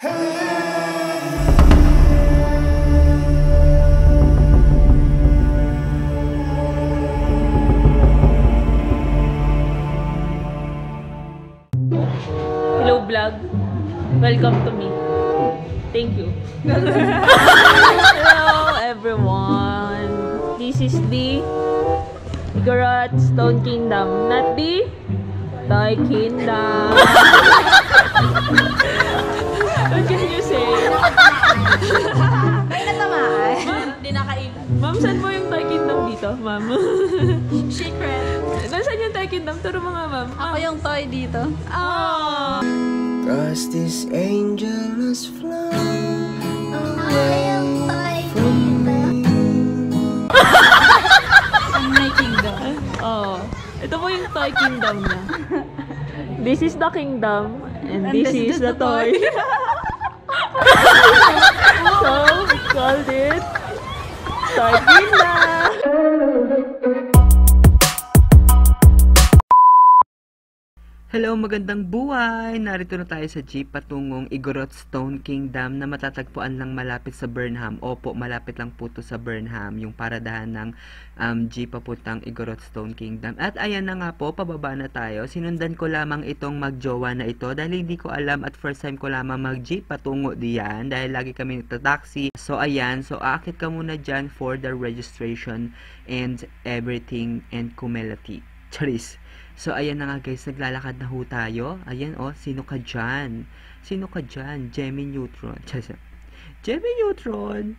Hello vlog. Welcome to me. Thank you. Hello everyone. This is the Igorot Stone Kingdom, not the Toy Kingdom. What can you say? May natamaan. Hindi nakain. Ma'am, saan mo yung Toy Kingdom dito, ma'am? Secret. Nasaan yung Toy Kingdom? Turo mo nga, ma'am. Ako yung toy dito. Oh. Cause this angel has flown away from me. May kingdom. Oh. Ito po yung Toy Kingdom niya. This is the kingdom and this is the toy. So, we called it Toy Kingdom. Hello, magandang buhay! Narito na tayo sa jeep patungong Igorot Stone Kingdom na matatagpuan lang malapit sa Burnham. Opo, malapit lang po to sa Burnham, yung paradahan ng jeep papuntang Igorot Stone Kingdom. At ayan na nga po, pababa na tayo. Sinundan ko lamang itong magjowa na ito dahil hindi ko alam at first time ko lamang mag-jeep patungo diyan dahil lagi kami nagta-taxi. So ayan, so aakit ka muna dyan for the registration and everything and cumulative. Charis! So, ayan na nga guys, naglalakad na ho tayo. Ayan, oh, sino ka dyan? Sino ka dyan? Jemmy Neutron. Jemmy Neutron!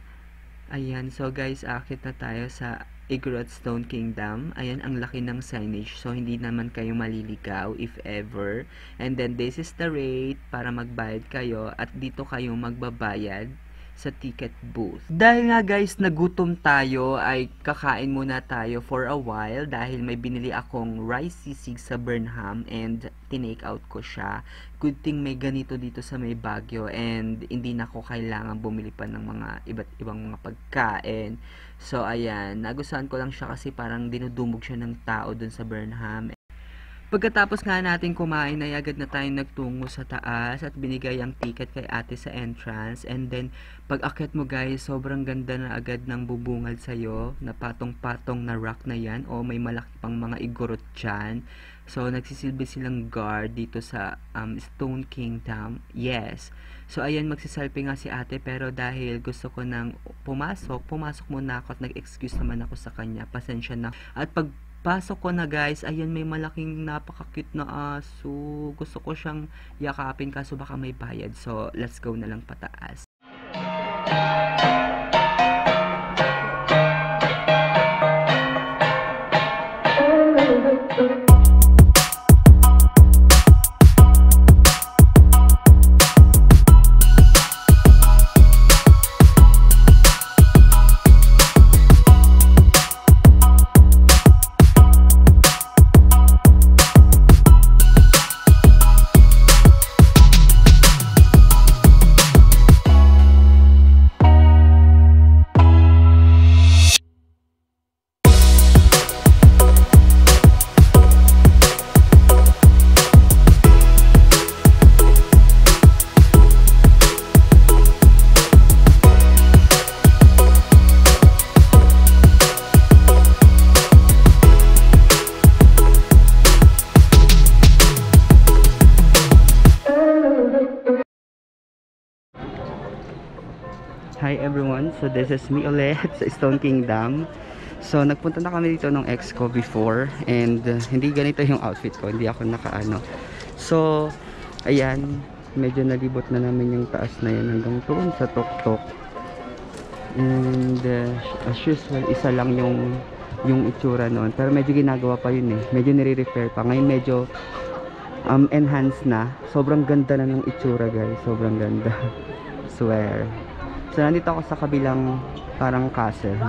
Ayan, so guys, akit na tayo sa Igorot Stone Kingdom. Ayan, ang laki ng signage. So, hindi naman kayo maliligaw if ever. And then, this is the rate para magbayad kayo. At dito kayo magbabayad sa ticket booth. Dahil nga guys, nagutom tayo, ay kakain muna tayo for a while dahil may binili akong rice sisig sa Burnham and tinake out ko siya. Good thing may ganito dito sa may Baguio and hindi na ko kailangan bumili pa ng mga iba't ibang mga pagkain. So ayan, nagustuhan ko lang siya kasi parang dinudumog siya ng tao dun sa Burnham. Pagkatapos nga natin kumain ay agad na tayong nagtungo sa taas at binigay ang ticket kay ate sa entrance. And then, pag akyat mo guys, sobrang ganda na agad ng bubungad sa'yo na patong-patong na rock na yan o may malaki pang mga igorot dyan. So, nagsisilbi silang guard dito sa Stone Kingdom. Yes. So, ayan, magsiselfie nga si ate pero dahil gusto ko nang pumasok muna ako at nag-excuse naman ako sa kanya. Pasensya na. At pagpasok ko na guys, ayan may malaking napaka-cute na aso. Gusto ko siyang yakapin kaso baka may bayad. So, let's go na lang pataas. Hi everyone, so this is me ulit sa Stone Kingdom. So nagpunta na kami dito ng ex ko before and hindi ganito yung outfit ko, hindi ako nakaano. So ayan, medyo nalibot na namin yung taas na yan hanggang doon sa tuktok. And as usual, isa lang yung itsura noon, pero medyo ginagawa pa yun eh, medyo nire-repair pa. Ngayon medyo enhanced na. Sobrang ganda na ng itsura guys, sobrang ganda. Swear. So nandito ako sa kabilang parang castle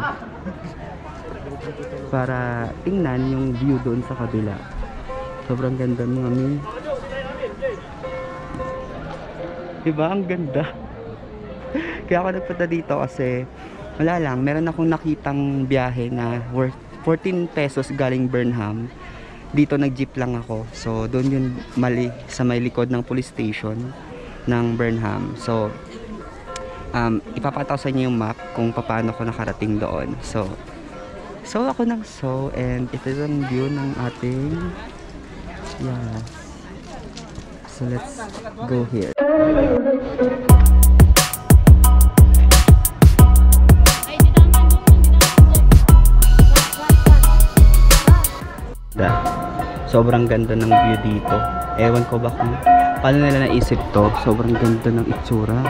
para tingnan yung view doon sa kabila. Sobrang ganda mo mami. Diba? Ang ganda. Kaya ako nagpunta dito kasi wala lang, meron akong nakitang biyahe na worth 14 pesos galing Burnham. Dito nag-jeep lang ako. So doon yun mali sa may likod ng police station. ng Burnham. So, ipapataw sa inyo yung map kung paano ko nakarating doon. So ako and ito yung view ng ating so let's go here. Sobrang ganda ng view dito. Ewan ko ba kung paano nila naisip to. Sobrang ganda ng itsura.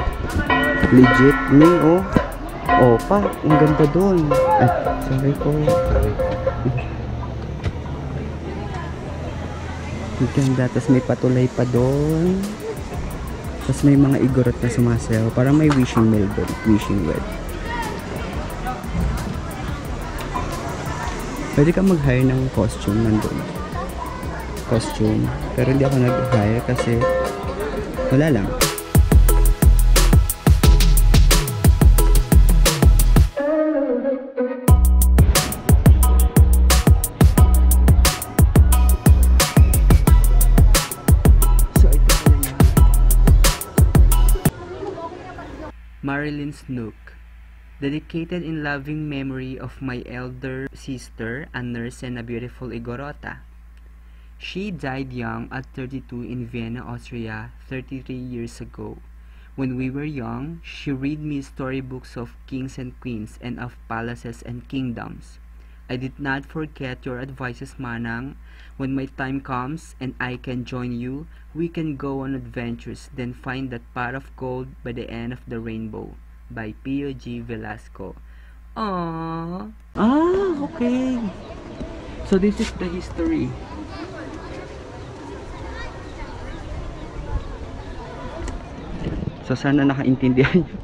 Legit. Pa, ang ganda doon. Ay, sorry po. Ang ganda. Tapos may patulay pa doon. Tapos may mga igorot na sumasayaw. Parang may wishing well doon. Wishing well. Pwede ka mag-hire ng costume nandun. Costume. Pero hindi ako nag-hire kasi wala lang. Marilyn's Nook. Dedicated in loving memory of my elder sister, a nurse and a beautiful Igorota. She died young at 32 in Vienna, Austria, 33 years ago. When we were young, she read me storybooks of kings and queens and of palaces and kingdoms. I did not forget your advices, Manang. When my time comes and I can join you, we can go on adventures, then find that pot of gold by the end of the rainbow. By Pio G. Velasco. Aww. Okay. So this is the history. So sana nakaintindihan niyo.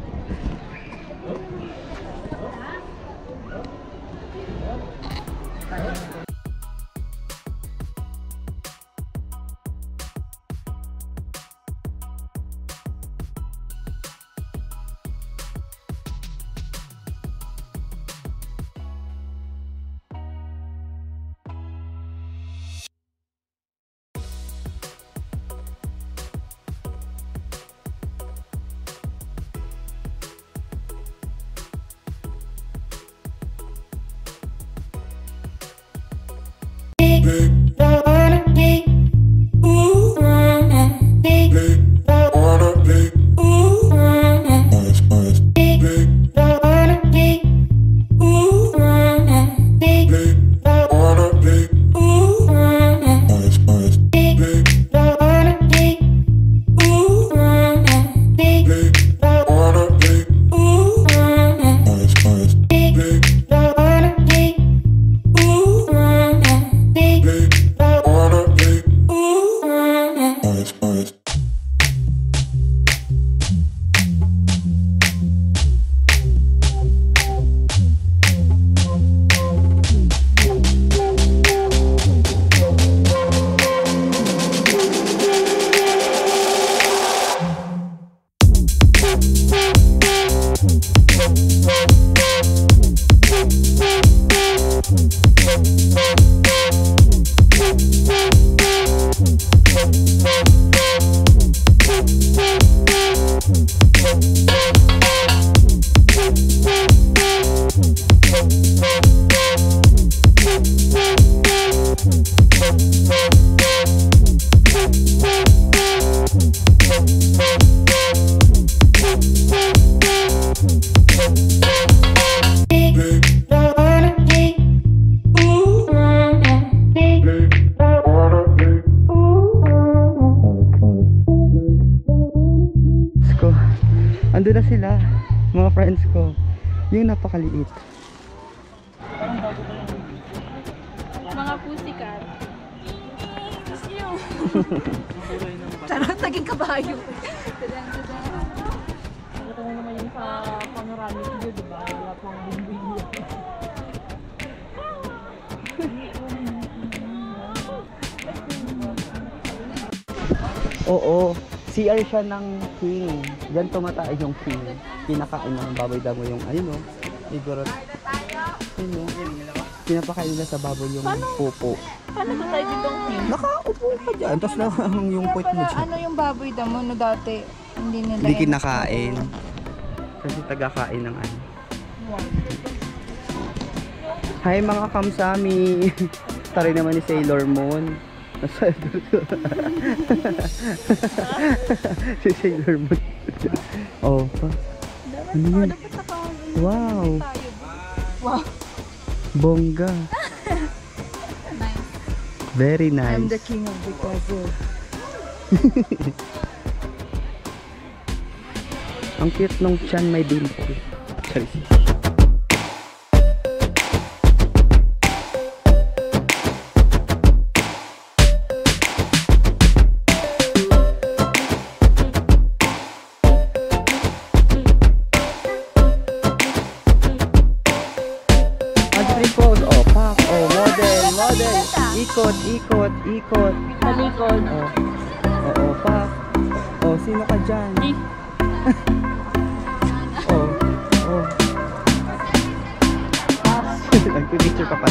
Ando na sila, mga friends ko. Yung napakaliit. Mga pussycat. Charot, naging kabayo. Ito mo naman yung sa panoramic view, diba? Wala pang video. Oo, CR siya ng king. Diyan tumataas yung king. Pinakain ng baboy damo yung ayun o. Igorot. Ayun o. Pinapakain nila sa baboy yung pupo. Paano ba tayo ditong king? Nakaupo ka dyan. Tapos lang yung point mo dyan. Ano yung baboy damo no dati? Hindi kinakain. Kasi tagakain ng ano. Hi mga kamsami! Tari naman ni Sailor Moon. Si Sailor Moon. Oh, pa. Ano yun? Wow! Wow. Bongga. Very nice. I'm the king of the puzzle. Ang cute nung tiyan may dimple. Sorry. Pose. Oh, pak. Oh, model. Ikot. Sa likod. Oo, pak. Oh, sino ka dyan? Oh. Nagpipicture ka pa.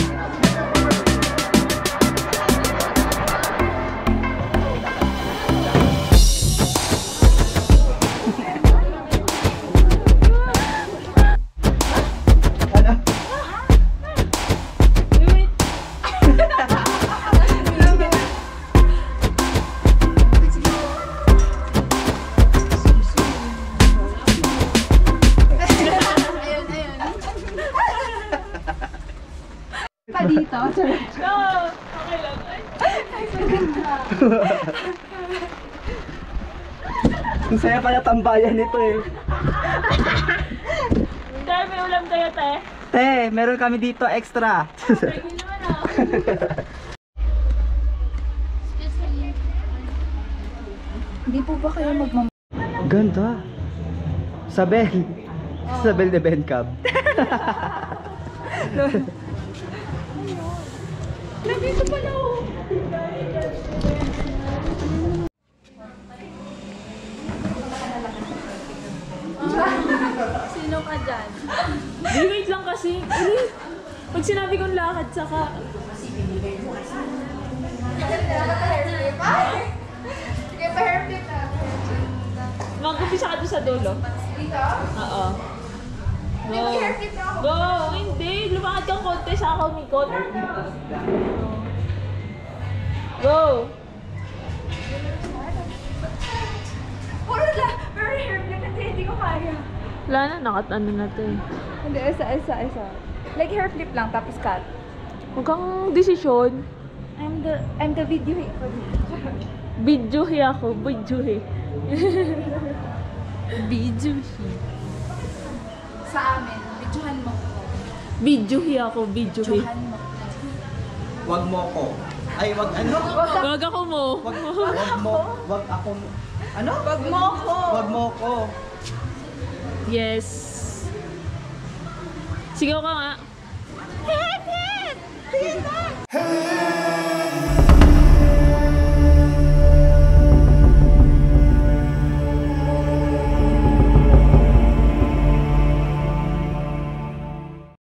Dito. Okay lang. Ang saya pala tambayan nito eh. Dahil may ulam tayo, te. Te, meron kami dito extra. Pwede naman ako. Hindi po ba kayo Ganda. Sabel. Sabel de Bencab. Nandito pala ako. Sino ka dyan? Di, wait lang kasi. Pag sinabi kong lakad, saka... Sige, pa-hairflip na. Mag-umpisa ka doon sa dulo. Dito? Oo. Go. Go! Hindi! Lumakad kang konti sa ako umikot. Go! Puro lang! Pero hairflip kasi hindi ko kaya. Wala na, nakat-ano na to eh. Hindi, isa. Like hairflip lang, tapos cut. Huwag kang desisyon. I'm the video hit for this. Bidyohe ako. Bidyohe. Bidyohe. Sa amin, videohan mo. Bidyohe ako. Bidyohe. Videohan mo. Wag mo ko. Ay, wag ano? Wag ako mo. Wag ako. Ano? Wag mo ko! Wag mo ko. Yes. Sigaw ka nga. Hey!